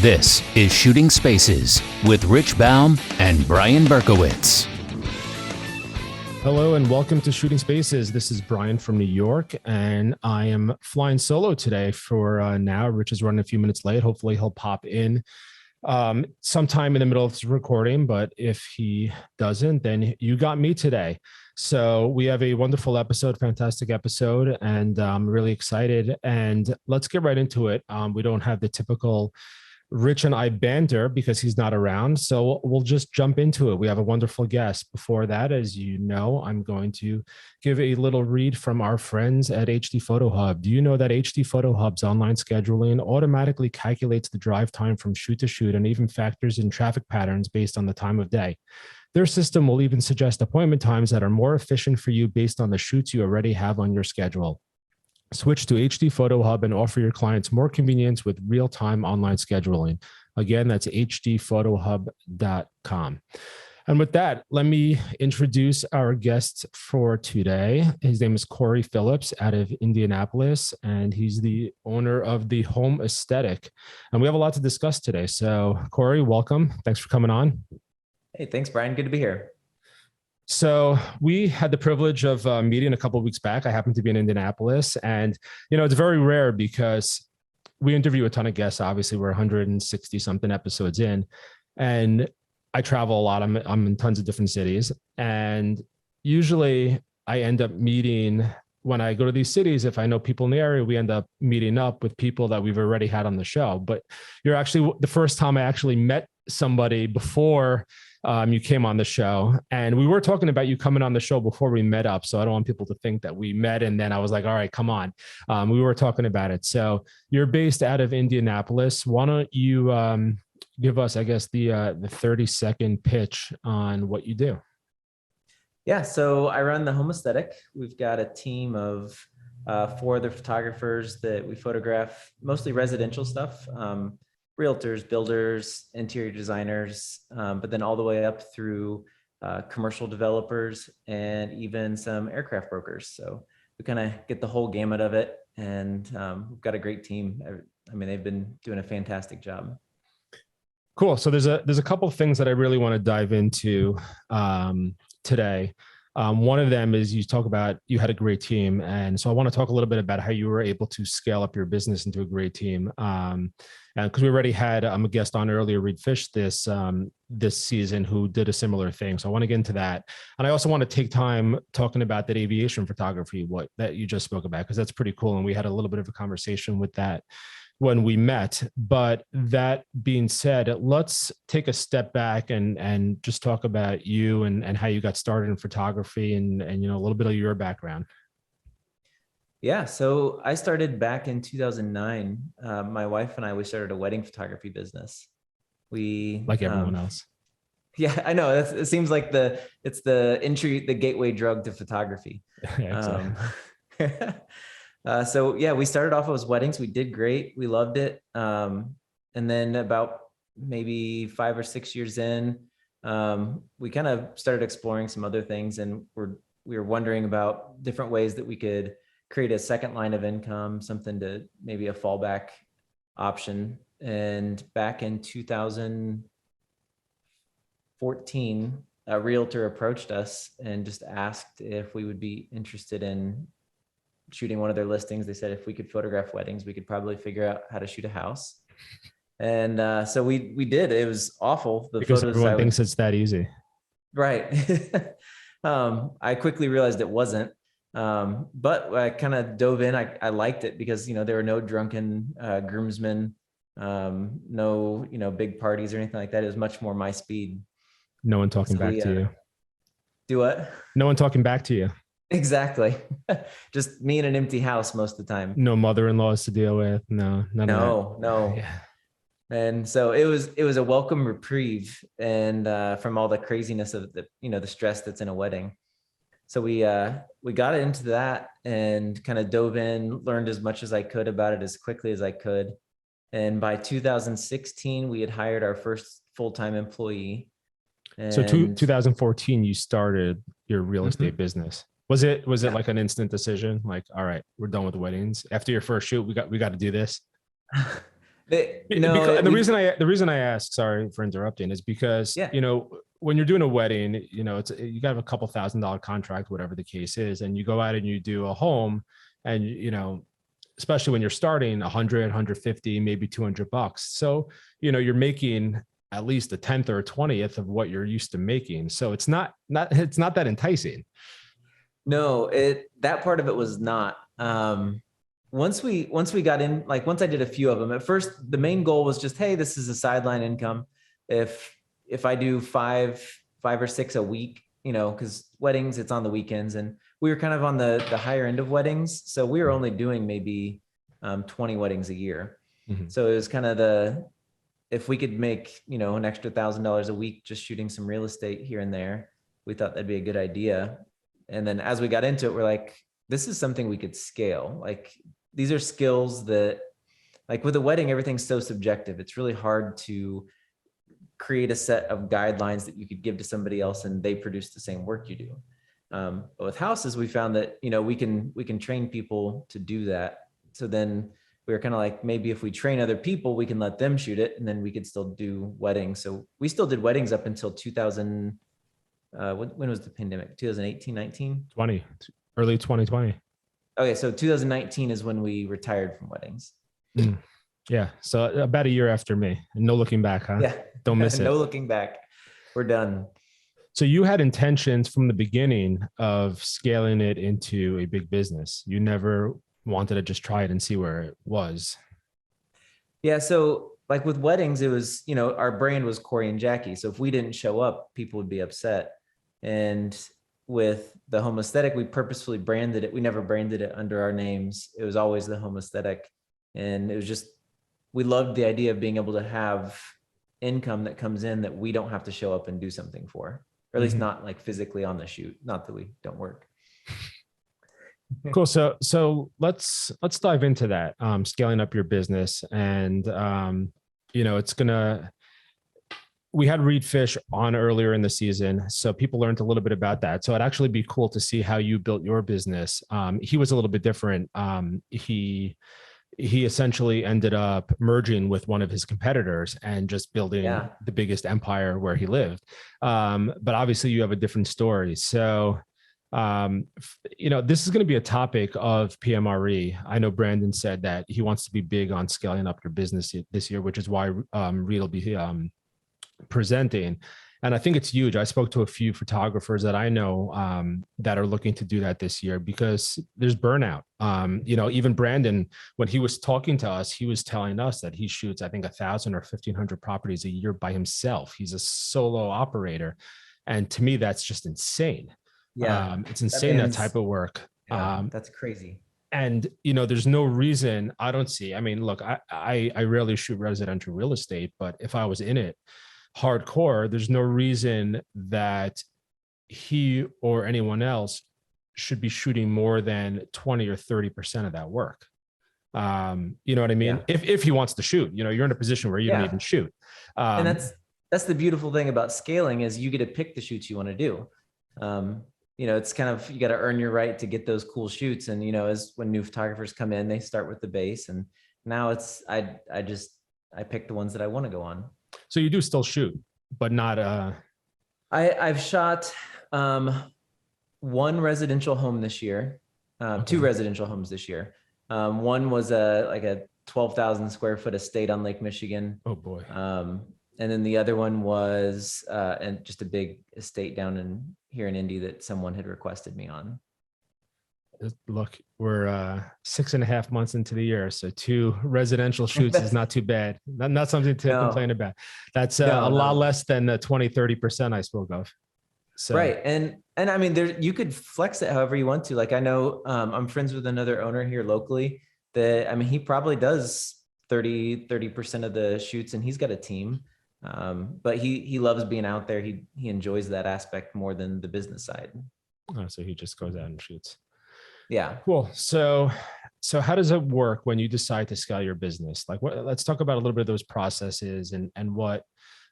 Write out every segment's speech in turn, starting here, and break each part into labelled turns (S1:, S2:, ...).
S1: This is Shooting Spaces with Rich Baum and Brian Berkowitz.
S2: Hello and welcome to Shooting Spaces. This is Brian from New York, and I am flying solo today for now. Rich is running a few minutes late. Hopefully he'll pop in sometime in the middle of this recording, but if he doesn't, then you got me today. So we have a wonderful episode, fantastic episode, and I'm really excited. And let's get right into it. We don't have the typical Rich and I banter because he's not around. So we'll just jump into it. We have a wonderful guest. Before that, as you know, I'm going to give a little read from our friends at HD Photo Hub. Do you know that HD Photo Hub's online scheduling automatically calculates the drive time from shoot to shoot and even factors in traffic patterns based on the time of day? Their system will even suggest appointment times that are more efficient for you based on the shoots you already have on your schedule. Switch to HD Photo Hub and offer your clients more convenience with real-time online scheduling. Again, that's hdphotohub.com. And with that, let me introduce our guest for today. His name is Cory Phillips out of Indianapolis, and he's the owner of The Home Aesthetic. And we have a lot to discuss today. So Cory, welcome. Thanks for coming on.
S3: Hey, thanks, Brian. Good to be here.
S2: So we had the privilege of meeting a couple of weeks back. I happened to be in Indianapolis, and it's very rare because we interview a ton of guests. Obviously, we're 160 something episodes in, and I travel a lot. I'm in tons of different cities, and usually I end up meeting when I go to these cities. If I know people in the area, we end up meeting up with people that we've already had on the show. But you're actually the first time I actually met somebody before you came on the show, and we were talking about you coming on the show before we met up. So I don't want people to think that we met and then I was like, all right, come on. We were talking about it. So you're based out of Indianapolis. Why don't you give us, I guess, the 30-second pitch on what you do?
S3: Yeah, so I run The Home Aesthetic. We've got a team of 4 other photographers that we photograph, mostly residential stuff. Realtors, builders, interior designers, but then all the way up through commercial developers and even some aircraft brokers. So we kind of get the whole gamut of it, and we've got a great team. I mean, they've been doing a fantastic job.
S2: Cool. So there's a couple of things that I really want to dive into today. One of them is you talk about you had a great team. And so I want to talk a little bit about how you were able to scale up your business into a great team. And because we already had a guest on earlier, Reed Fish, this season who did a similar thing. So I want to get into that. And I also want to take time talking about that aviation photography, that you just spoke about, because that's pretty cool. And we had a little bit of a conversation with that when we met. But that being said, let's take a step back and just talk about you and how you got started in photography and a little bit of your background.
S3: Yeah, so I started back in 2009. My wife and we started a wedding photography business. We
S2: like everyone else.
S3: Yeah, I know. It seems like it's the gateway drug to photography.
S2: Yeah, exactly.
S3: So yeah, we started off as weddings. We did great. We loved it. And then about maybe 5 or 6 years in, we kind of started exploring some other things, and we were wondering about different ways that we could create a second line of income, something to maybe a fallback option. And back in 2014, a realtor approached us and just asked if we would be interested in shooting one of their listings. They said if we could photograph weddings, we could probably figure out how to shoot a house. And so we did. It was awful.
S2: Because everyone thinks it's that easy.
S3: Right. I quickly realized it wasn't. But I kind of dove in. I liked it because, there were no drunken groomsmen, no, big parties or anything like that. It was much more my speed.
S2: No one talking back to you.
S3: Do what?
S2: No one talking back to you.
S3: Exactly. Just me in an empty house most of the time.
S2: No mother-in-laws to deal with. No.
S3: Yeah. And so it was a welcome reprieve, and from all the craziness of the stress that's in a wedding. So we got into that and kind of dove in, learned as much as I could about it as quickly as I could. And by 2016, we had hired our first full-time employee. And
S2: so 2014, you started your real estate business. Was it like an instant decision? Like, all right, we're done with weddings. After your first shoot, we got to do this. The reason I ask, sorry for interrupting, is because,
S3: Yeah.
S2: when you're doing a wedding, you got a couple $1,000 contract, whatever the case is, and you go out and you do a home, and especially when you're starting 100, 150, maybe $200. So, you're making at least a 10th or a 20th of what you're used to making. So it's not that enticing.
S3: No, that part of it was not. Once we got in, like once I did a few of them, at first the main goal was just, hey, this is a sideline income. If I do five or six a week, because weddings, it's on the weekends, and we were kind of on the higher end of weddings. So we were only doing maybe 20 weddings a year.
S2: Mm-hmm.
S3: So it was kind of if we could make, an extra $1,000 a week, just shooting some real estate here and there, we thought that'd be a good idea. And then as we got into it, we're like, this is something we could scale. Like, these are skills that, like with a wedding, everything's so subjective. It's really hard to create a set of guidelines that you could give to somebody else and they produce the same work you do. But with houses, we found that, we can train people to do that. So then we were kind of like, maybe if we train other people, we can let them shoot it, and then we could still do weddings. So we still did weddings up until 2000. When was the pandemic? 2018, 19?
S2: Early 2020.
S3: Okay, so 2019 is when we retired from weddings.
S2: Yeah, so about a year after me. No looking back, huh?
S3: Yeah.
S2: Don't miss it.
S3: No looking back. We're done.
S2: So you had intentions from the beginning of scaling it into a big business. You never wanted to just try it and see where it was. Yeah,
S3: so like with weddings, it was, our brand was Cory and Jackie. So if we didn't show up, people would be upset. And with the home aesthetic, we purposefully branded it. We never branded it under our names. It was always the home aesthetic. And it was just, we loved the idea of being able to have income that comes in that we don't have to show up and do something for, or at least not like physically on the shoot. Not that we don't work.
S2: Cool. So let's dive into that, scaling up your business. And, we had Reed Fish on earlier in the season, so people learned a little bit about that. So it'd actually be cool to see how you built your business. He was a little bit different. He essentially ended up merging with one of his competitors and just building the biggest empire where he lived. But obviously you have a different story. So, this is going to be a topic of PMRE. I know Brandon said that he wants to be big on scaling up your business this year, which is why Reed will be presenting. And I think it's huge. I spoke to a few photographers that I know that are looking to do that this year because there's burnout. Even Brandon, when he was talking to us, he was telling us that he shoots, I think, 1,000 or 1,500 properties a year by himself. He's a solo operator. And to me, that's just insane.
S3: Yeah.
S2: It's insane, that type of work.
S3: Yeah, that's crazy.
S2: And, there's no reason I don't see. I mean, look, I rarely shoot residential real estate, but if I was in it hardcore, there's no reason that he or anyone else should be shooting more than 20 or 30% of that work. You know what I mean?
S3: Yeah.
S2: If he wants to shoot, you're in a position where you don't even shoot.
S3: And that's the beautiful thing about scaling is you get to pick the shoots you want to do. It's kind of, you got to earn your right to get those cool shoots. And, as when new photographers come in, they start with the base, and now it's, I pick the ones that I want to go on.
S2: So you do still shoot, but not,
S3: I've shot, one residential home this year, two residential homes this year. One was a 12,000 square foot estate on Lake Michigan.
S2: Oh boy.
S3: And then the other one was and just a big estate down here in Indy that someone had requested me on.
S2: Look, we're 6.5 months into the year, so 2 residential shoots is not too bad. Not something to complain about. That's a lot less than the 20-30% I spoke of. So.
S3: Right, and I mean, you could flex it however you want to. Like, I know I'm friends with another owner here locally that, I mean, he probably does 30% of the shoots, and he's got a team. But he loves being out there. He enjoys that aspect more than the business side.
S2: Oh, so he just goes out and shoots.
S3: Yeah.
S2: Cool. So how does it work when you decide to scale your business? Like, let's talk about a little bit of those processes and what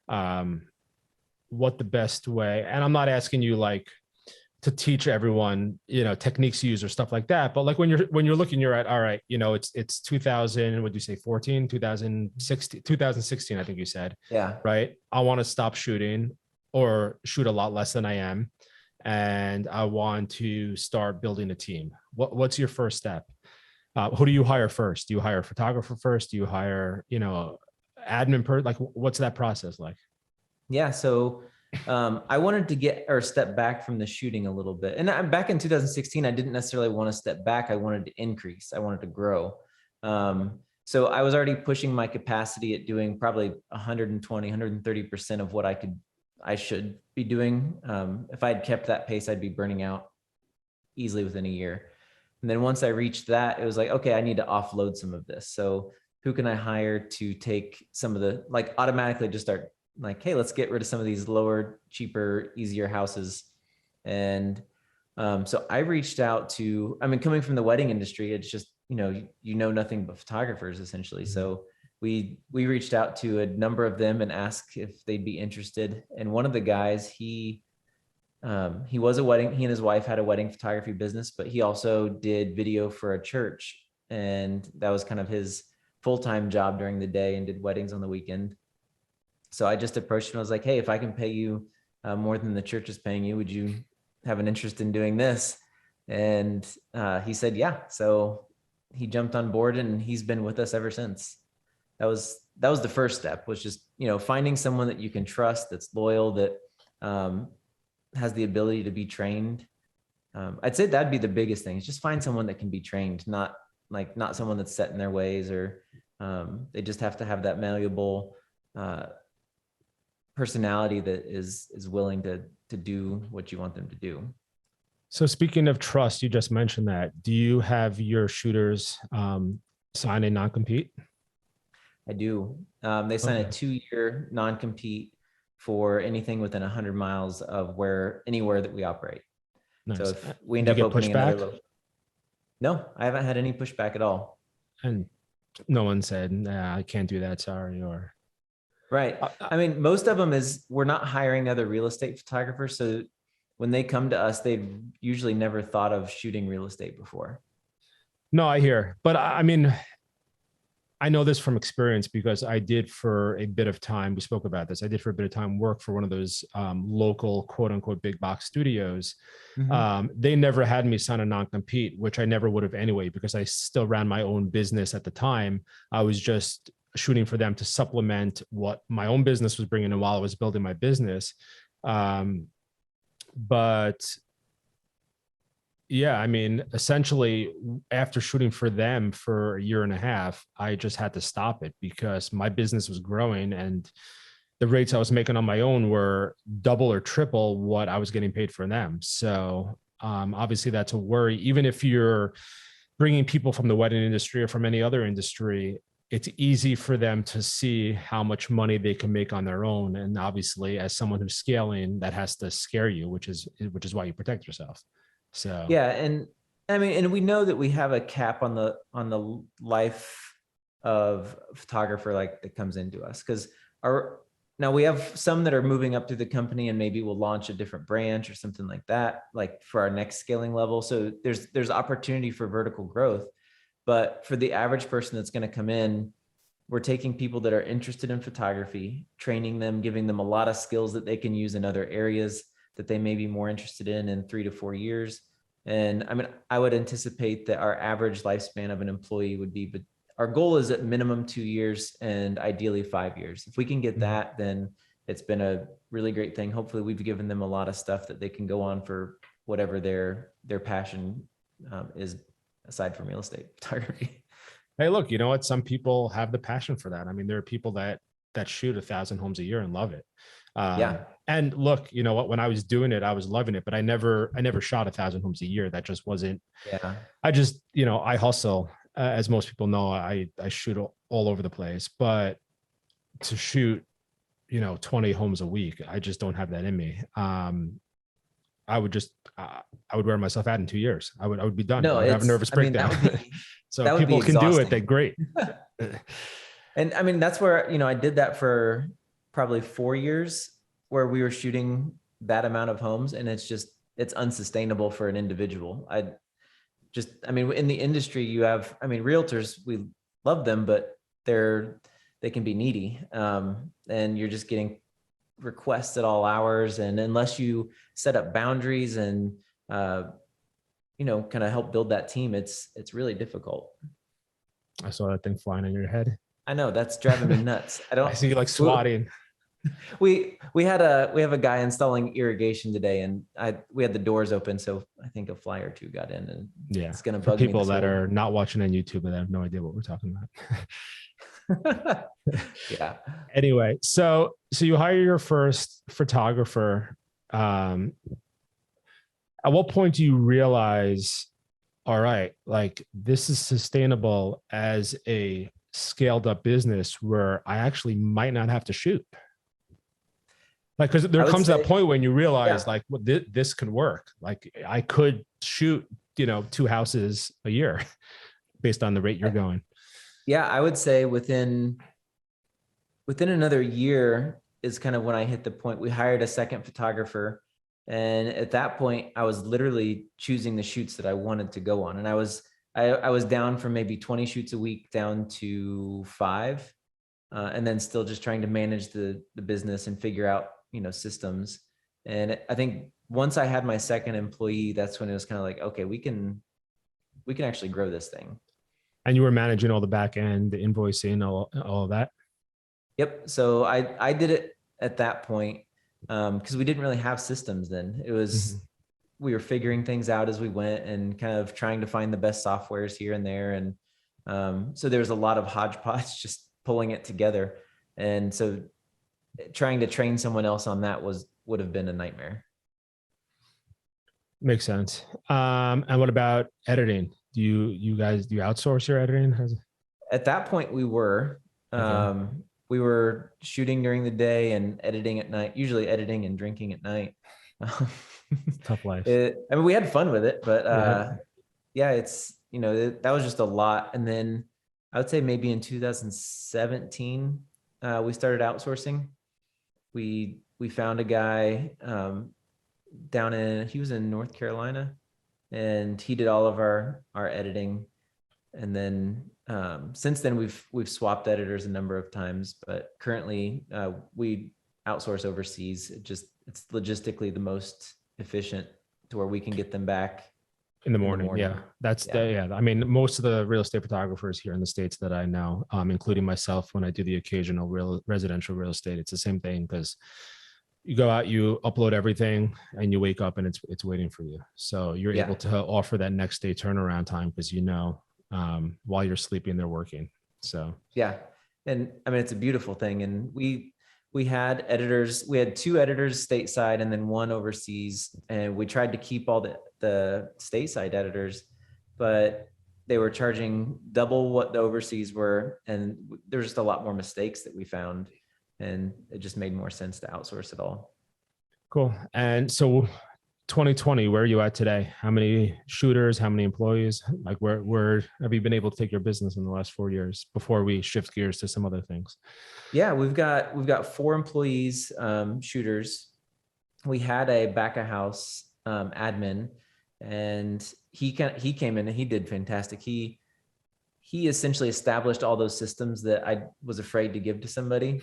S2: the best way. And I'm not asking you like to teach everyone, techniques to use or stuff like that. But like when you're looking, you're at, all right, it's 2000, what do you say, 14, 2016, I think you said,
S3: Yeah.
S2: right? I want to stop shooting or shoot a lot less than I am. And I want to start building a team. What's your first step? Who do you hire first? Do you hire a photographer first? Do you hire, admin like what's that process like?
S3: Yeah. So I wanted to get or step back from the shooting a little bit. And back in 2016, I didn't necessarily want to step back. I wanted to increase. I wanted to grow. So I was already pushing my capacity at doing probably 120, 130% of what I should be doing. If I had kept that pace, I'd be burning out easily within a year. And then once I reached that, it was like, okay, I need to offload some of this. So who can I hire to take some of the, like automatically just start like, hey, let's get rid of some of these lower, cheaper, easier houses. And so I reached out to, coming from the wedding industry, it's just, nothing but photographers essentially. So we reached out to a number of them and asked if they'd be interested. And one of the guys, he and his wife had a wedding photography business, but he also did video for a church. And that was kind of his full-time job during the day and did weddings on the weekend. So I just approached him. I was like, hey, if I can pay you more than the church is paying you, would you have an interest in doing this? And he said, yeah. So he jumped on board and he's been with us ever since. That was the first step, was just, finding someone that you can trust, that's loyal, that has the ability to be trained. I'd say that'd be the biggest thing, is just find someone that can be trained, not someone that's set in their ways, or they just have to have that malleable personality that is willing to do what you want them to do.
S2: So speaking of trust, you just mentioned that. Do you have your shooters sign a non-compete?
S3: I do. They sign a 2-year non-compete for anything within 100 miles of anywhere that we operate. Nice. So if we end up opening another, no, I haven't had any pushback at all.
S2: And no one said, nah, I can't do that, sorry, or...
S3: Right. Most of them is, we're not hiring other real estate photographers. So when they come to us, they've usually never thought of shooting real estate before.
S2: No, I hear. But I know this from experience, because I did for a bit of time, we spoke about this, I did for a bit of time work for one of those local quote unquote big box studios. Mm-hmm. They never had me sign a non-compete, which I never would have anyway, because I still ran my own business at the time. I was just shooting for them to supplement what my own business was bringing in while I was building my business. But yeah, essentially after shooting for them for a year and a half, I just had to stop it because my business was growing and the rates I was making on my own were double or triple what I was getting paid for them. So obviously that's a worry. Even if you're bringing people from the wedding industry or from any other industry, it's easy for them to see how much money they can make on their own. And obviously as someone who's scaling, that has to scare you, which is why you protect yourself. So, yeah.
S3: And and we know that we have a cap on the life of a photographer that comes into us, because now we have some that are moving up through the company and maybe we'll launch a different branch or something like that, like for our next scaling level. So there's opportunity for vertical growth. But for the average person that's going to come in, we're taking people that are interested in photography, training them, giving them a lot of skills that they can use in other areas that they may be more interested in 3 to 4 years. And I would anticipate that our average lifespan of an employee would be, but our goal is at minimum 2 years and ideally 5 years. If we can get that, then it's been a really great thing. Hopefully we've given them a lot of stuff that they can go on for whatever their passion is, aside from real estate photography.
S2: Hey, look, you know what? Some people have the passion for that. There are people that shoot 1,000 homes a year and love it.
S3: Yeah.
S2: And look, you know what, when I was doing it, I was loving it, but I never shot 1,000 homes a year. That just wasn't, I just, I hustle, as most people know, I shoot all over the place, but to shoot, 20 homes a week, I just don't have that in me. I would wear myself out in 2 years. I would be done.
S3: No,
S2: I would have a nervous breakdown. So people can do it. They're great.
S3: And that's where, I did that for probably 4 years, where we were shooting that amount of homes. And it's just, it's unsustainable for an individual. I mean, in the industry you have, I mean, realtors, we love them, but they can be needy. And you're just getting requests at all hours. And unless you set up boundaries and, kind of help build that team, it's really difficult.
S2: I saw that thing flying on your head.
S3: I know, that's driving me nuts.
S2: I see you like swatting.
S3: We have a guy installing irrigation today, and we had the doors open, so I think a fly or two got in, and it's gonna bug
S2: people that are not watching on YouTube and have no idea what we're talking
S3: about. Yeah.
S2: Anyway, so you hire your first photographer. At what point do you realize, all right, like this is sustainable as a scaled up business where I actually might not have to shoot? Like, because there comes that point when you realize, like, well, this can work. Like, I could shoot, 2 houses a year based on the rate you're going.
S3: Yeah, I would say within another year is kind of when I hit the point. We hired a second photographer, and at that point, I was literally choosing the shoots that I wanted to go on, and I was down from maybe 20 shoots a week down to 5, and then still just trying to manage the business and figure out systems. And I think once I had my second employee, that's when it was kind of like, okay, we can actually grow this thing.
S2: And you were managing all the back end, the invoicing, all of that?
S3: Yep. So I did it at that point because we didn't really have systems then. It was, we were figuring things out as we went and kind of trying to find the best softwares here and there. And so there was a lot of hodgepodge just pulling it together. And so trying to train someone else on that would have been a nightmare.
S2: Makes sense. And what about editing? Do you outsource your editing?
S3: At that point we were, we were shooting during the day and editing at night, usually editing and drinking at night.
S2: Tough life.
S3: I mean, we had fun with it, but it's, that was just a lot. And then I would say maybe in 2017, we started outsourcing. We found a guy he was in North Carolina, and he did all of our editing. And then since then we've swapped editors a number of times, but currently we outsource overseas. It's logistically the most efficient to where we can get them back
S2: in the morning. Yeah. I mean, most of the real estate photographers here in the States that I know, including myself, when I do the occasional residential real estate, it's the same thing, because you go out, you upload everything, and you wake up and it's waiting for you. So you're able to offer that next day turnaround time, because while you're sleeping, they're working. So
S3: yeah. And I mean, it's a beautiful thing. And we had editors, we had 2 editors stateside and then 1 overseas. And we tried to keep all the stateside editors, but they were charging double what the overseas were. And there's just a lot more mistakes that we found, and it just made more sense to outsource it all.
S2: Cool. And so 2020, where are you at today? How many shooters, how many employees? Like where have you been able to take your business in the last 4 years before we shift gears to some other things?
S3: Yeah, we've got 4 employees, shooters. We had a back of house admin, and he came in and he did fantastic. He essentially established all those systems that I was afraid to give to somebody.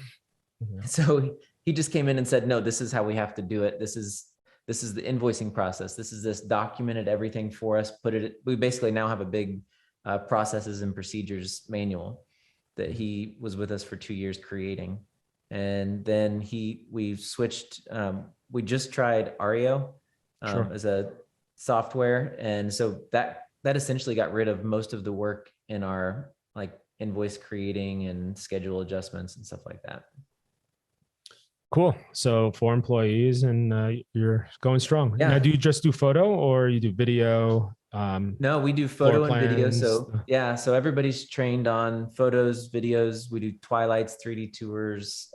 S3: Mm-hmm. So he just came in and said, no, this is how we have to do it. This is the invoicing process. This documented everything for us. We basically now have a big processes and procedures manual that he was with us for 2 years creating. And then we switched, we just tried Ario as a software. And so that essentially got rid of most of the work in our like invoice creating and schedule adjustments and stuff like that.
S2: Cool. So 4 employees, and you're going strong.
S3: Yeah.
S2: Now, do you just do photo or you do video?
S3: No, we do photo and video. So yeah, so everybody's trained on photos, videos. We do twilights, 3D tours.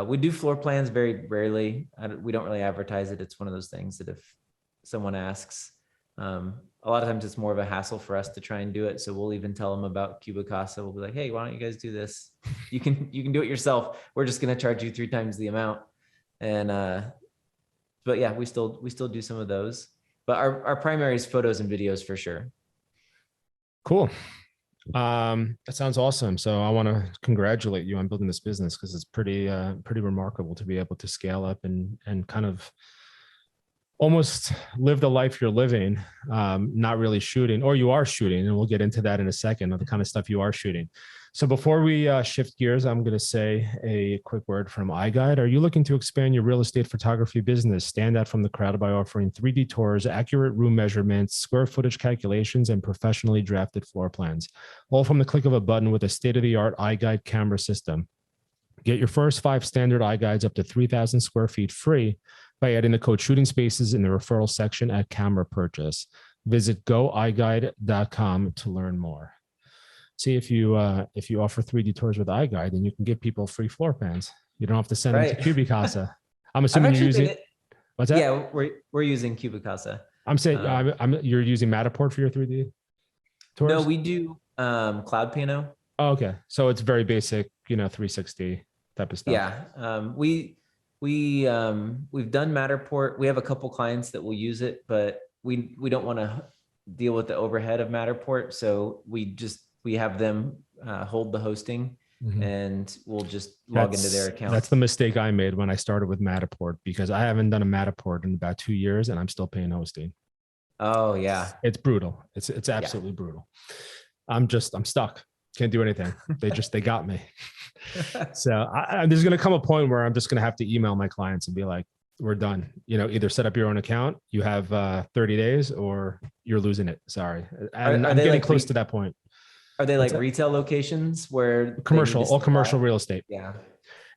S3: We do floor plans very rarely. We don't really advertise it. It's one of those things that if someone asks, a lot of times it's more of a hassle for us to try and do it. So we'll even tell them about Cubicasa. We'll be like, hey, why don't you guys do this? You can do it yourself. We're just going to charge you 3 times the amount. And but yeah, we still do some of those, but our primary is photos and videos for sure.
S2: Cool. That sounds awesome. So I want to congratulate you on building this business, because it's pretty remarkable to be able to scale up and kind of almost live the life you're living, not really shooting, or you are shooting. And we'll get into that in a second, of the kind of stuff you are shooting. So before we shift gears, I'm going to say a quick word from iGuide. Are you looking to expand your real estate photography business? Stand out from the crowd by offering 3D tours, accurate room measurements, square footage calculations, and professionally drafted floor plans, all from the click of a button with a state-of-the-art iGuide camera system. Get your first 5 standard iGuides up to 3,000 square feet free by adding the code Shooting Spaces in the referral section at camera purchase. Visit goiguide.com to learn more. See, if you offer 3D tours with iGuide, then you can give people free floor plans. You don't have to send them to Cubicasa. I'm assuming you're using. What's that?
S3: Yeah, we're using Cubicasa.
S2: I'm saying you're using Matterport for your 3D tours.
S3: No, we do Cloud Piano.
S2: Oh, okay, so it's very basic, 360 type of stuff.
S3: Yeah, we've done Matterport. We have a couple clients that will use it, but we don't want to deal with the overhead of Matterport, so we have them hold the hosting, and we'll just log into their account.
S2: That's the mistake I made when I started with Matterport, because I haven't done a Matterport in about 2 years and I'm still paying hosting.
S3: Oh yeah.
S2: It's brutal. It's absolutely brutal. I'm stuck. Can't do anything. They got me. So there's going to come a point where I'm just going to have to email my clients and be like, we're done. Either set up your own account, you have 30 days, or you're losing it. Sorry. And I'm getting close to that point.
S3: Are they like retail locations where
S2: all commercial real estate?
S3: Yeah.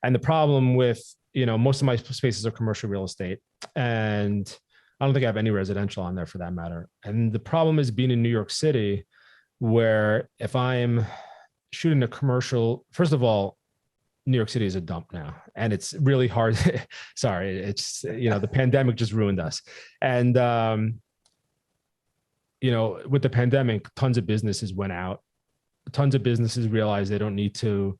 S2: And the problem with, most of my spaces are commercial real estate, and I don't think I have any residential on there for that matter. And the problem is being in New York City, where if I'm shooting a commercial, first of all, New York City is a dump now, and it's really hard. Sorry. It's, the pandemic just ruined us. And, with the pandemic, tons of businesses went out. Tons of businesses realized they don't need to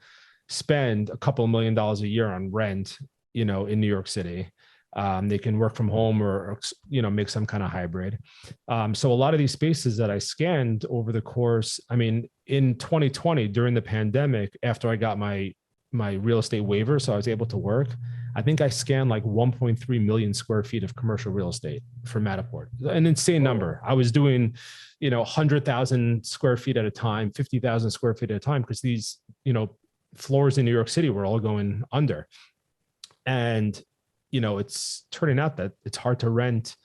S2: spend a couple $1 million a year on rent, in New York City. They can work from home or make some kind of hybrid. So a lot of these spaces that I scanned over the course, in 2020 during the pandemic, after I got my real estate waiver, so I was able to work, I think I scanned like 1.3 million square feet of commercial real estate for Matterport. An insane number. I was doing, 100,000 square feet at a time, 50,000 square feet at a time, because these, floors in New York City were all going under. And, it's turning out that it's hard to rent,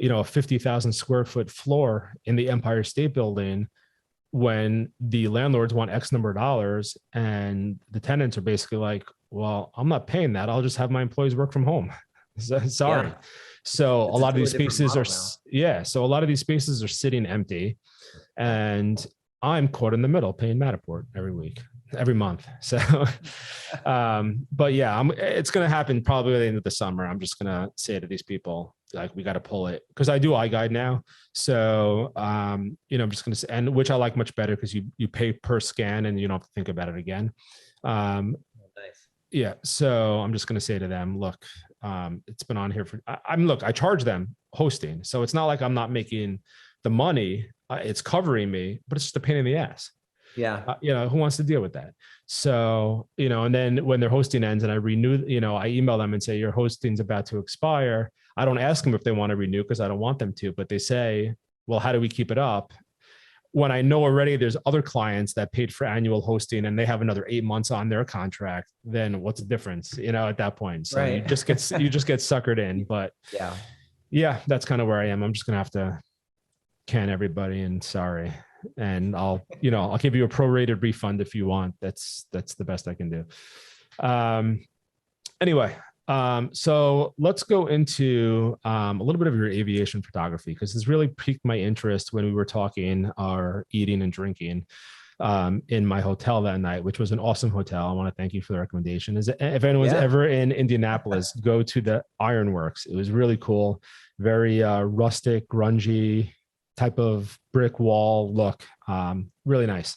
S2: a 50,000 square foot floor in the Empire State Building when the landlords want X number of dollars, and the tenants are basically like, well, I'm not paying that. I'll just have my employees work from home. Sorry. Yeah. So a lot of these spaces so a lot of these spaces are sitting empty, and I'm caught in the middle paying Matterport every month. So, but yeah, it's going to happen probably at the end of the summer. I'm just going to say to these people, like, we got to pull it, because I do iGuide now. So, I'm just going to say, and which I like much better, because you pay per scan and you don't have to think about it again. Nice. Yeah. So I'm just going to say to them, look, it's been on here for, I charge them hosting. So it's not like I'm not making the money. It's covering me, but it's just a pain in the ass.
S3: Yeah.
S2: Who wants to deal with that? So, and then when their hosting ends and I renew, I email them and say, your hosting's about to expire. I don't ask them if they want to renew, because I don't want them to, but they say, well, how do we keep it up? When I know already there's other clients that paid for annual hosting and they have another 8 months on their contract, then what's the difference, at that point? So you just get suckered in. But yeah, that's kind of where I am. I'm just going to have to can everybody, and sorry. And I'll give you a prorated refund if you want. That's the best I can do. Anyway, so let's go into a little bit of your aviation photography, because this really piqued my interest when we were talking our eating and drinking in my hotel that night, which was an awesome hotel. I want to thank you for the recommendation. If anyone's ever in Indianapolis, go to the Ironworks. It was really cool, very rustic, grungy type of brick wall look. Really nice.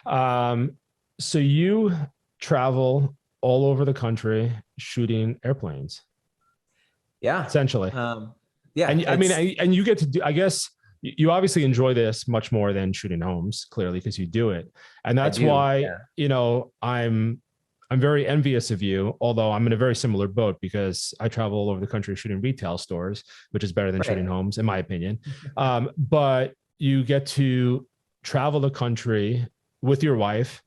S2: So you travel all over the country shooting airplanes.
S3: Yeah.
S2: essentially.
S3: Yeah.
S2: And and you get to do, I guess you obviously enjoy this much more than shooting homes, clearly, because you do it. And that's why, I'm very envious of you, although I'm in a very similar boat because I travel all over the country shooting retail stores, which is better than shooting homes, in my opinion. But you get to travel the country with your wife,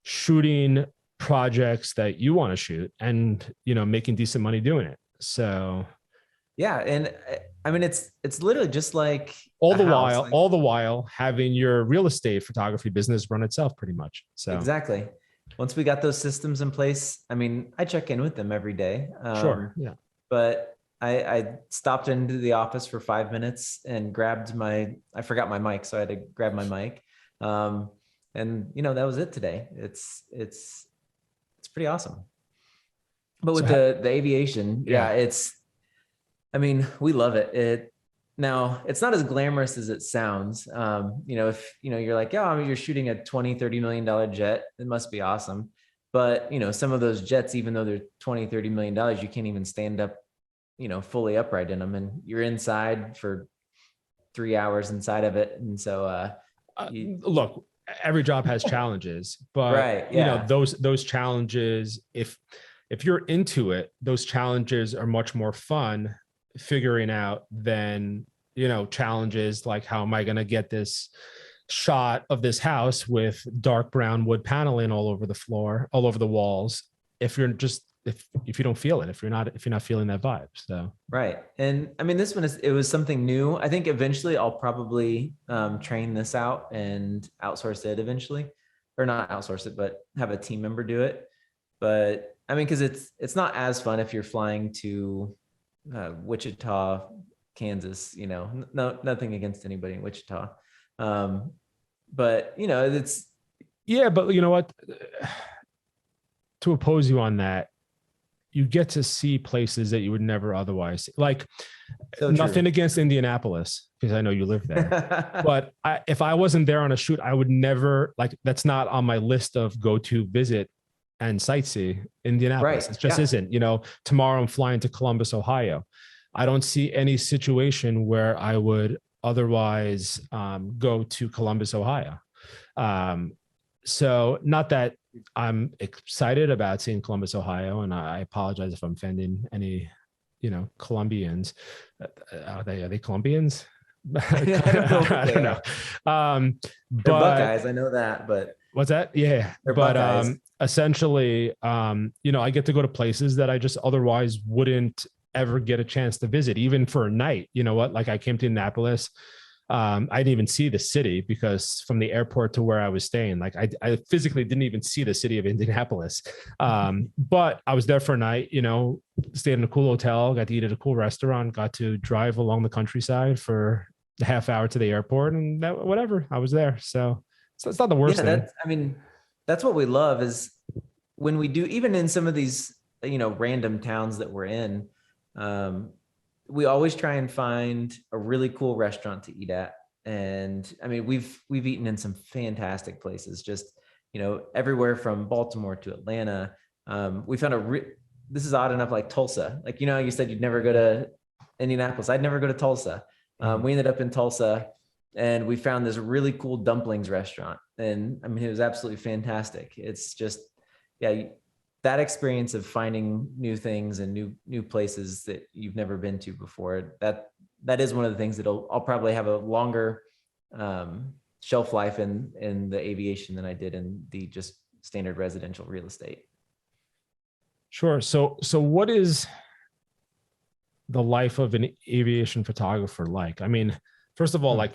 S2: shooting projects that you want to shoot and, making decent money doing it. So
S3: yeah. And I mean, it's literally just like
S2: all the while having your real estate photography business run itself pretty much. So
S3: exactly. Once we got those systems in place, I mean, I check in with them every day.
S2: Sure. Yeah.
S3: But I stopped into the office for 5 minutes and I forgot my mic. So I had to grab my mic. And that was it today. It's pretty awesome. But with the aviation, I mean, we love it. Now it's not as glamorous as it sounds. If you're like, you're shooting a $20-30 million jet, it must be awesome. But some of those jets, even though they're $20-30 million, you can't even stand up, fully upright in them, and you're inside for 3 hours inside of it. And so,
S2: look, every job has challenges, but those challenges, if you're into it, those challenges are much more fun figuring out than, challenges like, how am I going to get this shot of this house with dark brown wood paneling all over the floor, all over the walls, if you're just, if you don't feel it, if you're not feeling that vibe. So
S3: right. And I mean, this one it was something new. I think eventually I'll probably train this out and outsource it eventually, or not outsource it, but have a team member do it. But I mean, because it's not as fun if you're flying to Wichita, Kansas. No, nothing against anybody in Wichita, but it's
S2: but you know what? To oppose you on that, you get to see places that you would never otherwise see. Like, so nothing against Indianapolis, because I know you live there. But if I wasn't there on a shoot, I would never, that's not on my list of go to visit and sightsee Indianapolis. Right. It just isn't. Tomorrow I'm flying to Columbus, Ohio. I don't see any situation where I would otherwise go to Columbus, Ohio. So not that I'm excited about seeing Columbus, Ohio, and I apologize if I'm offending any, Colombians. Are they Colombians? I don't know.
S3: They're Buckeyes. I know that, but
S2: what's that? Yeah. But essentially, I get to go to places that I just otherwise wouldn't ever get a chance to visit, even for a night. You know what? Like, I came to Indianapolis. I didn't even see the city, because from the airport to where I was staying, I physically didn't even see the city of Indianapolis. But I was there for a night, stayed in a cool hotel, got to eat at a cool restaurant, got to drive along the countryside for a half hour to the airport, and whatever, I was there. So it's not the worst thing.
S3: That's what we love, is when we do, even in some of these, random towns that we're in, we always try and find a really cool restaurant to eat at. And I mean, we've eaten in some fantastic places, just, everywhere from Baltimore to Atlanta. We found this is odd enough, like Tulsa, you said you'd never go to Indianapolis. I'd never go to Tulsa. We ended up in Tulsa, and we found this really cool dumplings restaurant. And I mean, it was absolutely fantastic. It's just, that experience of finding new things and new places that you've never been to before, that is one of the things that I'll probably have a longer shelf life in the aviation than I did in the just standard residential real estate.
S2: Sure. So what is the life of an aviation photographer like? I mean, first of all,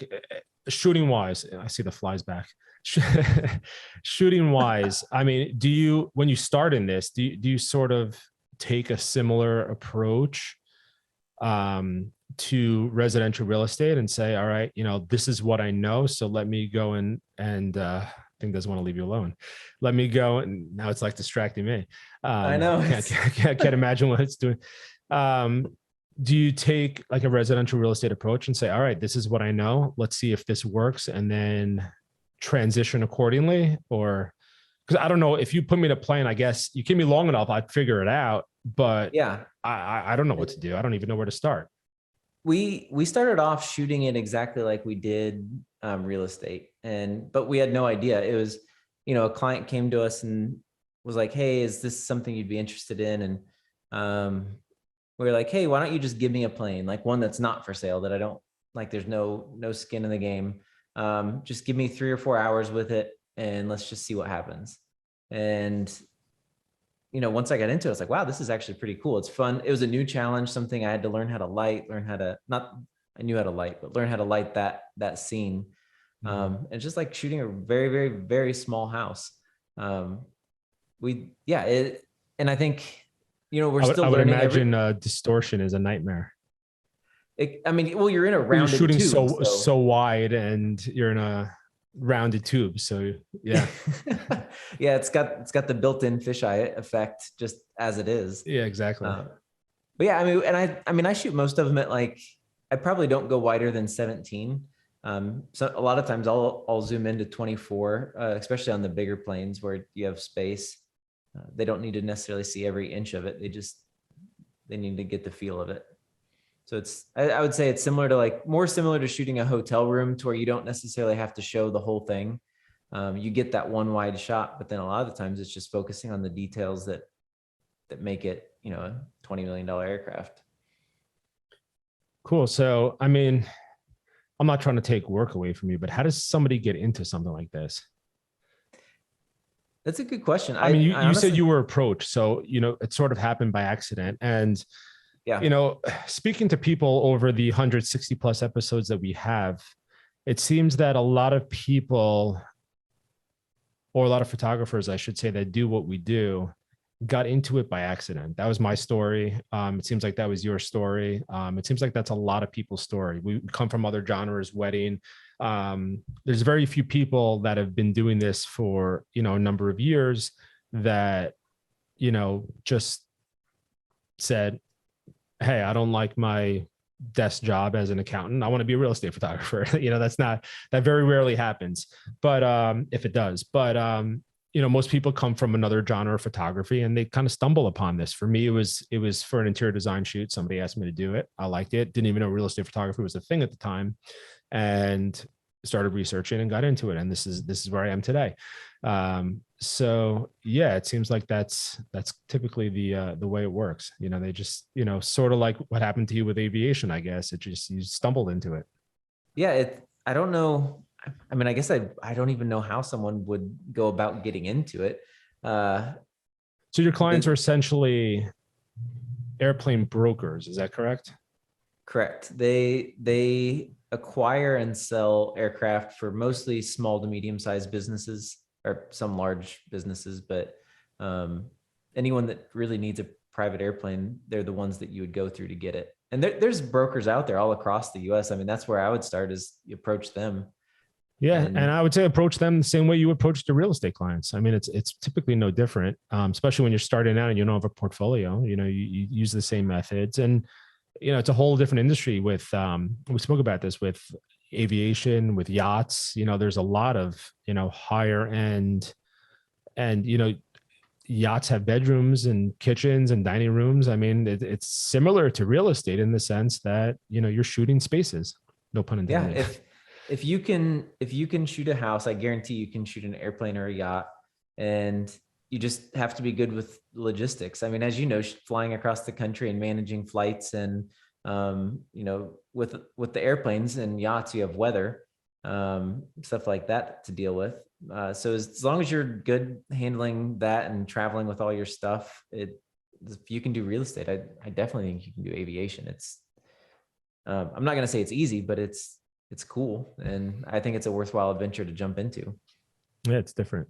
S2: shooting wise, I see the flies back. Shooting wise, I mean, when you start in this, do you sort of take a similar approach to residential real estate and say, all right, this is what I know, so let me go and I think doesn't want to leave you alone. Let me go, and now it's distracting me.
S3: I know.
S2: Can't imagine what it's doing. Do you take a residential real estate approach and say, all right, this is what I know, let's see if this works, and then transition accordingly? Or, because I don't know, if you put me in a plane, I guess you keep me long enough, I'd figure it out. but
S3: Yeah.
S2: I don't know what to do. I don't even know where to start.
S3: We started off shooting it exactly like we did real estate, but we had no idea. It was, a client came to us and was like, "Hey, is this something you'd be interested in?" And we were like, "Hey, why don't you just give me a plane, like one that's not for sale, that I don't like, there's no skin in the game. Just give me 3 or 4 hours with it, and let's just see what happens." And once I got into it, I was like, wow, this is actually pretty cool. It's fun. It was a new challenge, something I had to learn how to light, learn how to not, I knew how to light, but learn how to light that scene. And just like shooting a very, very, very small house. And I think, we're still
S2: I would
S3: learning
S2: imagine distortion is a nightmare.
S3: well, you're in a
S2: When you're
S3: rounded
S2: shooting
S3: tube.
S2: so wide and you're in a rounded tube. So yeah.
S3: Yeah, it's got the built-in fisheye effect just as it is.
S2: Yeah, exactly.
S3: But yeah, I shoot most of them at I probably don't go wider than 17. So a lot of times I'll zoom into 24, especially on the bigger planes where you have space. They don't need to necessarily see every inch of it. They need to get the feel of it. So I would say it's more similar to shooting a hotel room, to where you don't necessarily have to show the whole thing. You get that one wide shot, but then a lot of the times it's just focusing on the details that make it, a $20 million aircraft.
S2: Cool. So, I'm not trying to take work away from you, but how does somebody get into something like this?
S3: That's a good question.
S2: You
S3: honestly,
S2: said you were approached, so, it sort of happened by accident. And,
S3: yeah,
S2: speaking to people over the 160 plus episodes that we have, it seems that a lot of people, or a lot of photographers, I should say, that do what we do, got into it by accident. That was my story. It seems like that was your story. It seems like that's a lot of people's story. We come from other genres, wedding. There's very few people that have been doing this for, a number of years that, just said, hey, I don't like my desk job as an accountant. I want to be a real estate photographer. That very rarely happens, but if it does, but most people come from another genre of photography and they kind of stumble upon this. For me, it was for an interior design shoot. Somebody asked me to do it. I liked it. Didn't even know real estate photography was a thing at the time, and started researching and got into it. And this is where I am today. So yeah, it seems like that's typically the way it works. They just, sort of like what happened to you with aviation, I guess. You stumbled into it.
S3: Yeah. I don't know. I guess I don't even know how someone would go about getting into it.
S2: So your clients are essentially airplane brokers. Is that correct?
S3: Correct. They acquire and sell aircraft for mostly small to medium-sized businesses, or some large businesses, but anyone that really needs a private airplane, they're the ones that you would go through to get it. And there's brokers out there all across the US. That's where I would start, is you approach them.
S2: Yeah. And I would say approach them the same way you approach the real estate clients. It's typically no different, especially when you're starting out and you don't have a portfolio. You use the same methods, and it's a whole different industry with, we spoke about this with aviation, with yachts. There's a lot of, higher end, and, yachts have bedrooms and kitchens and dining rooms. It's similar to real estate in the sense that, you're shooting spaces, no pun intended.
S3: Yeah. If you can shoot a house, I guarantee you can shoot an airplane or a yacht, and you just have to be good with logistics. As flying across the country and managing flights, and with the airplanes and yachts, you have weather, stuff like that to deal with. So as long as you're good handling that and traveling with all your stuff, if you can do real estate, I definitely think you can do aviation. I'm not going to say it's easy, but it's cool. And I think it's a worthwhile adventure to jump into.
S2: Yeah, it's different.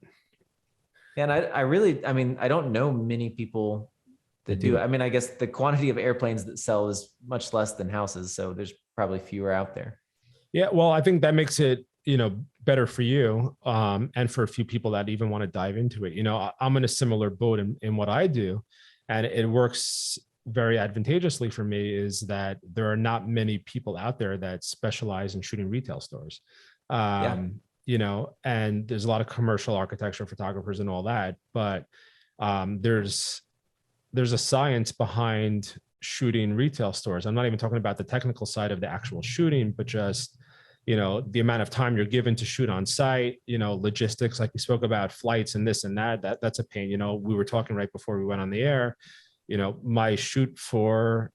S3: And I don't know many people that do. I guess the quantity of airplanes that sell is much less than houses, so there's probably fewer out there.
S2: Yeah, well, I think that makes it, better for you, and for a few people that even want to dive into it. I'm in a similar boat in what I do, and it works very advantageously for me, is that there are not many people out there that specialize in shooting retail stores. And there's a lot of commercial architecture photographers and all that, but there's there's a science behind shooting retail stores. I'm not even talking about the technical side of the actual shooting, but just, the amount of time you're given to shoot on site, logistics, like we spoke about, flights and this and that's a pain. We were talking right before we went on the air, my shoot for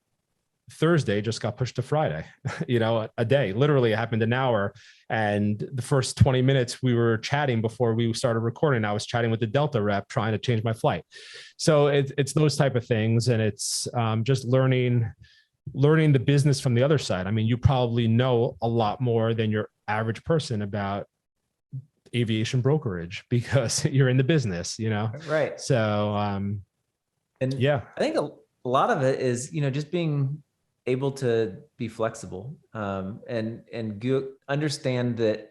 S2: Thursday just got pushed to Friday, a day. Literally, it happened an hour. And the first 20 minutes we were chatting before we started recording, I was chatting with the Delta rep trying to change my flight. So it's those type of things. And it's just learning the business from the other side. I mean, you probably know a lot more than your average person about aviation brokerage because you're in the business,
S3: Right.
S2: So,
S3: and
S2: yeah,
S3: I think a lot of it is, just being able to be flexible, and understand that.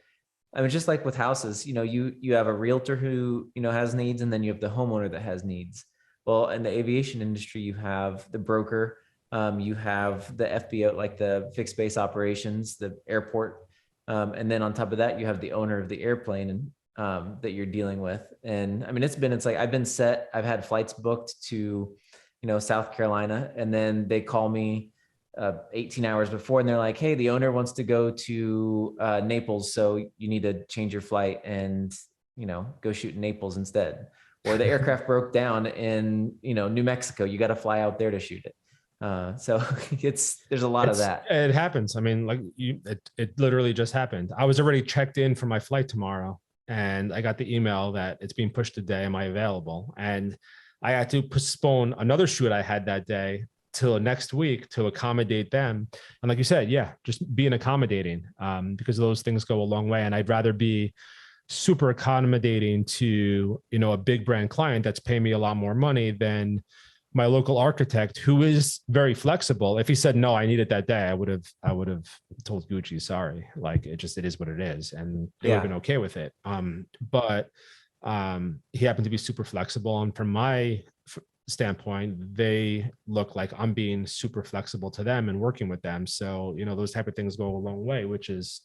S3: I mean, just like with houses, you have a realtor who, has needs, and then you have the homeowner that has needs. Well, in the aviation industry, you have the broker, you have the FBO, like the fixed base operations, the airport. And then on top of that, you have the owner of the airplane and that you're dealing with. And I mean, it's like, I've had flights booked to, South Carolina, and then they call me 18 hours before, and they're like, hey, the owner wants to go to Naples. So you need to change your flight and, go shoot in Naples instead. Or the aircraft broke down in, New Mexico. You got to fly out there to shoot it. So there's a lot of that.
S2: It happens. I mean, like it literally just happened. I was already checked in for my flight tomorrow, and I got the email that it's being pushed today. Am I available? And I had to postpone another shoot I had that day till next week to accommodate them. And like you said, yeah, just being accommodating, because those things go a long way. And I'd rather be super accommodating to, a big brand client that's paying me a lot more money than my local architect, who is very flexible. If he said, no, I need it that day, I would have told Gucci, sorry, like it is what it is. And they would have been okay with it. But he happened to be super flexible. And from my standpoint, they look like I'm being super flexible to them and working with them. So, those type of things go a long way, which is,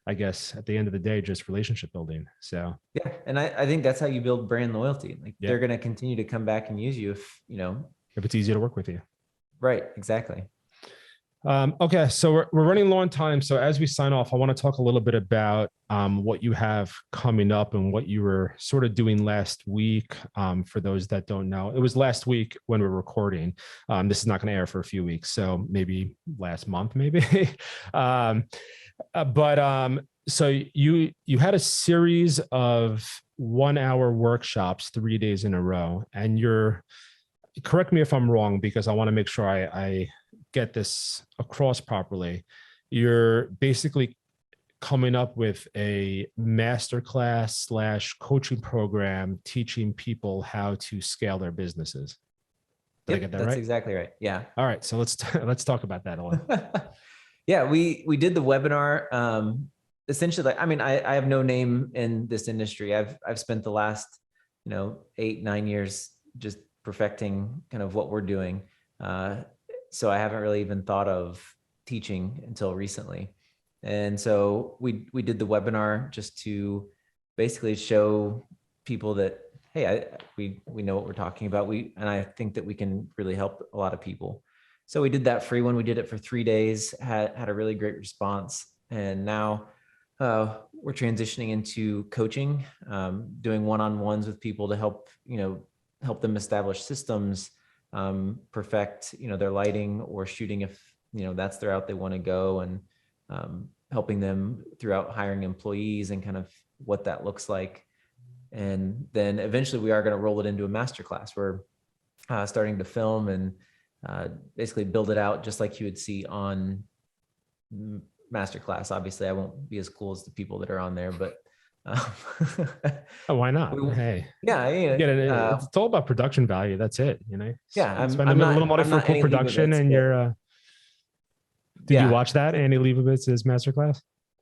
S2: I guess, at the end of the day, just relationship building. So,
S3: yeah. And I think that's how you build brand loyalty. Like they're going to continue to come back and use you if
S2: it's easy to work with you.
S3: Right. Exactly.
S2: Okay. So we're running low on time. So as we sign off, I want to talk a little bit about what you have coming up and what you were sort of doing last week. For those that don't know, it was last week when we're recording. This is not going to air for a few weeks. So maybe last month, maybe. So you had a series of 1 hour workshops 3 days in a row, and correct me if I'm wrong, because I want to make sure I get this across properly. You're basically coming up with a masterclass / coaching program teaching people how to scale their businesses. Did I get that right?
S3: That's exactly right. Yeah.
S2: All right. So let's talk about that a little.
S3: Yeah, we did the webinar. Essentially, I mean, I have no name in this industry. I've spent the last, 8-9 years just perfecting kind of what we're doing. So I haven't really even thought of teaching until recently. And so we did the webinar just to basically show people that, hey, we know what we're talking about. And I think that we can really help a lot of people. So we did that free one. We did it for 3 days, had a really great response. And now we're transitioning into coaching, doing one-on-ones with people to help them establish systems, perfect, their lighting or shooting if, that's the route they want to go, and helping them throughout hiring employees and kind of what that looks like. And then eventually we are going to roll it into a masterclass. We're starting to film and basically build it out just like you would see on masterclass. Obviously I won't be as cool as the people that are on there, but
S2: oh, why not? Hey,
S3: yeah,
S2: it's all about production value. That's it.
S3: Yeah, I'm
S2: spending a little money for cool production, and you're. Did you watch that Andy Leibovitz's masterclass?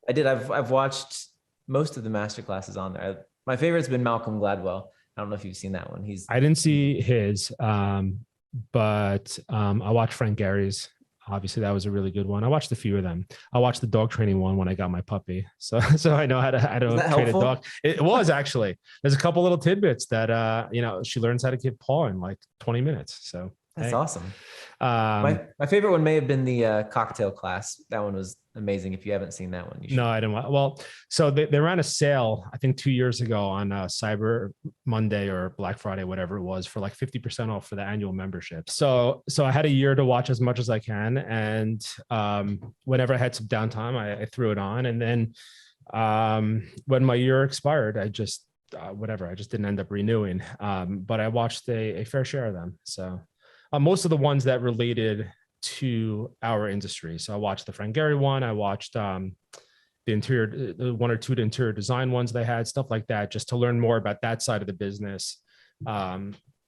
S3: I did. I've watched most of the masterclasses on there. My favorite's been Malcolm Gladwell. I don't know if you've seen that one.
S2: I didn't see his, but I watched Frank Gary's. Obviously, that was a really good one. I watched a few of them. I watched the dog training one when I got my puppy, so I know how to train a dog. It was actually. There's a couple little tidbits that she learns how to give paw in like 20 minutes. So
S3: That's
S2: Hey.
S3: awesome.
S2: Um,
S3: My favorite one may have been the cocktail class. That one was amazing. If you haven't seen that one, you should.
S2: no, I didn't want. Well, so they ran a sale, I think 2 years ago on Cyber Monday or Black Friday, whatever it was, for like 50% off for the annual membership. So I had a year to watch as much as I can, and whenever I had some downtime, I threw it on, and then when my year expired, I just I just didn't end up renewing. But I watched a fair share of them. So most of the ones that related to our industry. So I watched the Frank Gehry one. I watched the interior, one or two interior design ones they had, stuff like that, just to learn more about that side of the business.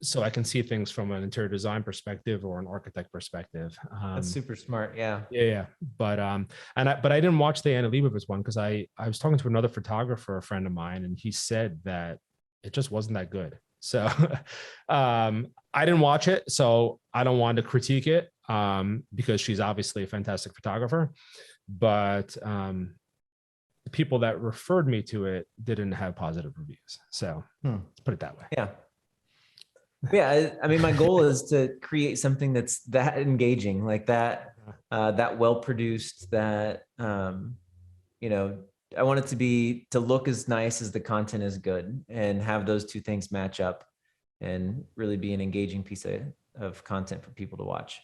S2: So I can see things from an interior design perspective or an architect perspective.
S3: That's super smart. Yeah.
S2: Yeah. But but I didn't watch the Anna Leibovitz one because I was talking to another photographer, a friend of mine, and he said that it just wasn't that good. So I didn't watch it, so I don't want to critique it because she's obviously a fantastic photographer. But the people that referred me to it didn't have positive reviews. So let's put it that way.
S3: Yeah. Yeah. I mean, my goal is to create something that's that engaging, like that, that well-produced, that, you know, I want it to look as nice as the content is good, and have those two things match up and really be an engaging piece of content for people to watch.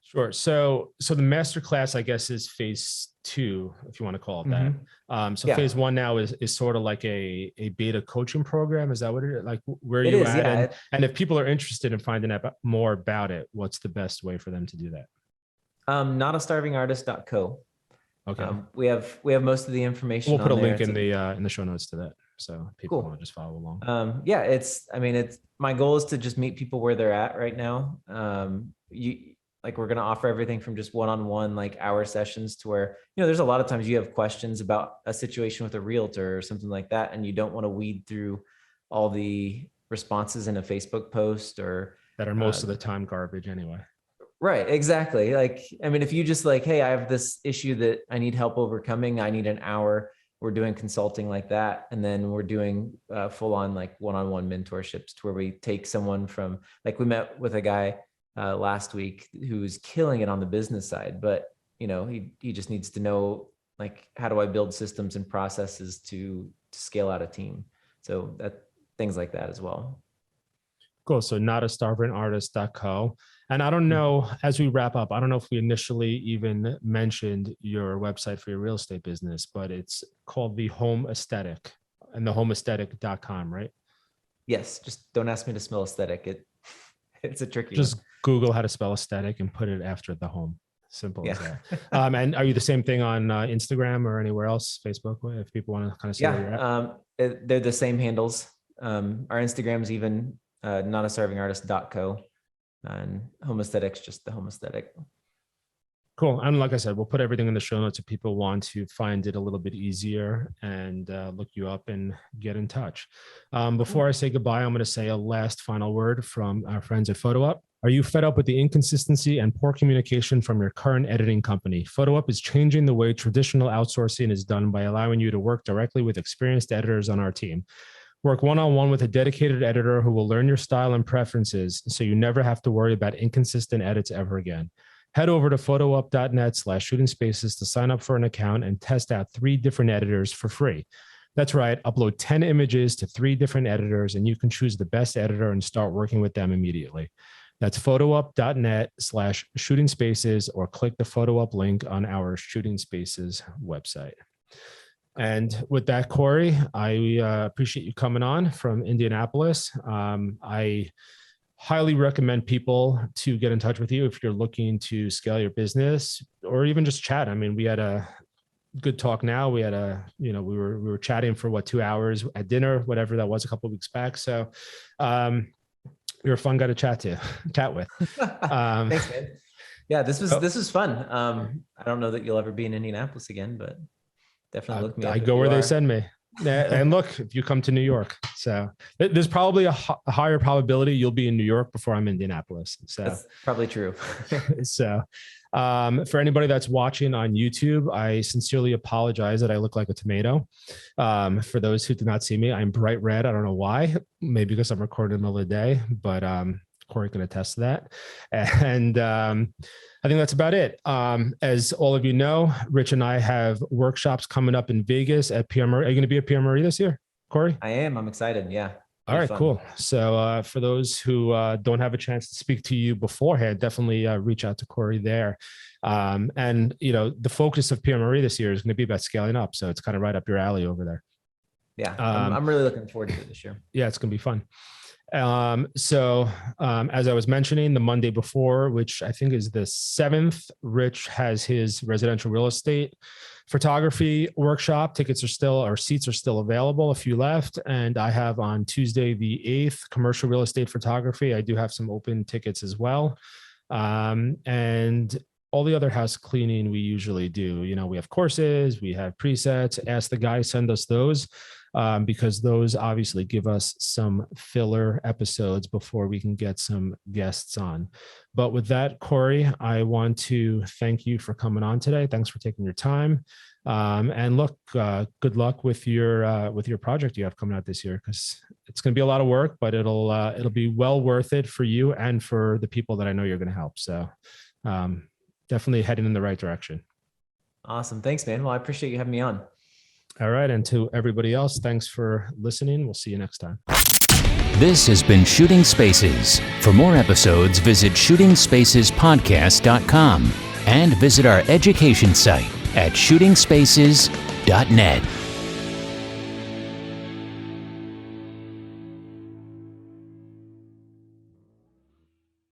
S2: Sure. So the masterclass, I guess, is phase 2, if you want to call it that.
S3: Yeah.
S2: Phase 1 now is sort of like a beta coaching program. Is that what it is? Like, where are
S3: It
S2: you
S3: is,
S2: at?
S3: yeah.
S2: And if people are interested in finding out more about it, what's the best way for them to do that?
S3: Notastarvingartist.co.
S2: Okay.
S3: We have most of the information.
S2: We'll put a
S3: on there.
S2: link in the show notes to that, so people want to just follow along.
S3: Yeah, it's my goal is to just meet people where they're at right now. We're going to offer everything from just one-on-one, like hour sessions, to where, there's a lot of times you have questions about a situation with a realtor or something like that, and you don't want to weed through all the responses in a Facebook post, or
S2: that are most of the time garbage anyway.
S3: Right. Exactly. Like, if you just like, hey, I have this issue that I need help overcoming, I need an hour. We're doing consulting like that. And then we're doing full on like one-on-one mentorships, to where we take someone from, like, we met with a guy last week who's killing it on the business side, but he just needs to know, like, how do I build systems and processes to scale out a team? So that things like that as well.
S2: Cool. So notastarvingartist.co. And I don't know, as we wrap up, I don't know if we initially even mentioned your website for your real estate business, but it's called The Home Aesthetic, and thehomeaesthetic.com, right?
S3: Yes. Just don't ask me to spell aesthetic. It's a tricky
S2: Just
S3: one.
S2: Google how to spell aesthetic and put it after the home. Simple as
S3: Yeah.
S2: that. And are you the same thing on Instagram or anywhere else, Facebook, if people want to kind of see where you're at?
S3: They're the same handles. Our Instagram's even notastarvingartist.co, and Home Aesthetic's just the Home Aesthetic.
S2: Cool. And like I said, we'll put everything in the show notes if people want to find it a little bit easier and look you up and get in touch. Before I say goodbye, I'm going to say a last final word from our friends at PhotoUp. Are you fed up with the inconsistency and poor communication from your current editing company? PhotoUp is changing the way traditional outsourcing is done by allowing you to work directly with experienced editors on our team. Work one-on-one with a dedicated editor who will learn your style and preferences, so you never have to worry about inconsistent edits ever again. Head over to photoup.net/shooting spaces to sign up for an account and test out 3 different editors for free. That's right. Upload 10 images to 3 different editors, and you can choose the best editor and start working with them immediately. That's photoup.net/shooting spaces, or click the PhotoUp link on our Shooting Spaces website. And with that, Cory, I appreciate you coming on from Indianapolis. I highly recommend people to get in touch with you if you're looking to scale your business, or even just chat. I mean, we had a good talk now. We had we were chatting for 2 hours at dinner, whatever that was, a couple of weeks back. So you're a fun guy to chat with.
S3: Thanks, man. Yeah, this was fun. I don't know that you'll ever be in Indianapolis again, but definitely look me up.
S2: I go where they send me. And look, if you come to New York, so there's probably a higher probability you'll be in New York before I'm in Indianapolis. So
S3: that's probably true.
S2: So for anybody that's watching on YouTube, I sincerely apologize that I look like a tomato. For those who do not see me, I'm bright red. I don't know why. Maybe because I'm recording in the middle of the day, but Cory can attest to that. And I think that's about it. As all of you know, Rich and I have workshops coming up in Vegas at PMRE. Are you going to be at PMRE this year, Cory?
S3: I am. I'm excited. Yeah.
S2: All right, cool. So for those who don't have a chance to speak to you beforehand, definitely reach out to Cory there. And, the focus of PMRE this year is going to be about scaling up. So it's kind of right up your alley over there.
S3: Yeah, I'm really looking forward to it this year.
S2: Yeah, it's going to be fun. So as I was mentioning, the Monday before, which I think is the 7th, Rich has his residential real estate photography workshop. Seats are still available, a few left. And I have on Tuesday, the 8th, commercial real estate photography. I do have some open tickets as well. And all the other house cleaning we usually do, we have courses, we have presets. Ask the guys, send us those. Because those obviously give us some filler episodes before we can get some guests on. But with that, Cory, I want to thank you for coming on today. Thanks for taking your time. And look, good luck with your project you have coming out this year, because it's going to be a lot of work, but it'll be well worth it for you and for the people that I know you're going to help. So definitely heading in the right direction.
S3: Awesome. Thanks, man. Well, I appreciate you having me on.
S2: All right. And to everybody else, thanks for listening. We'll see you next time.
S1: This has been Shooting Spaces. For more episodes, visit shootingspacespodcast.com and visit our education site at shootingspaces.net.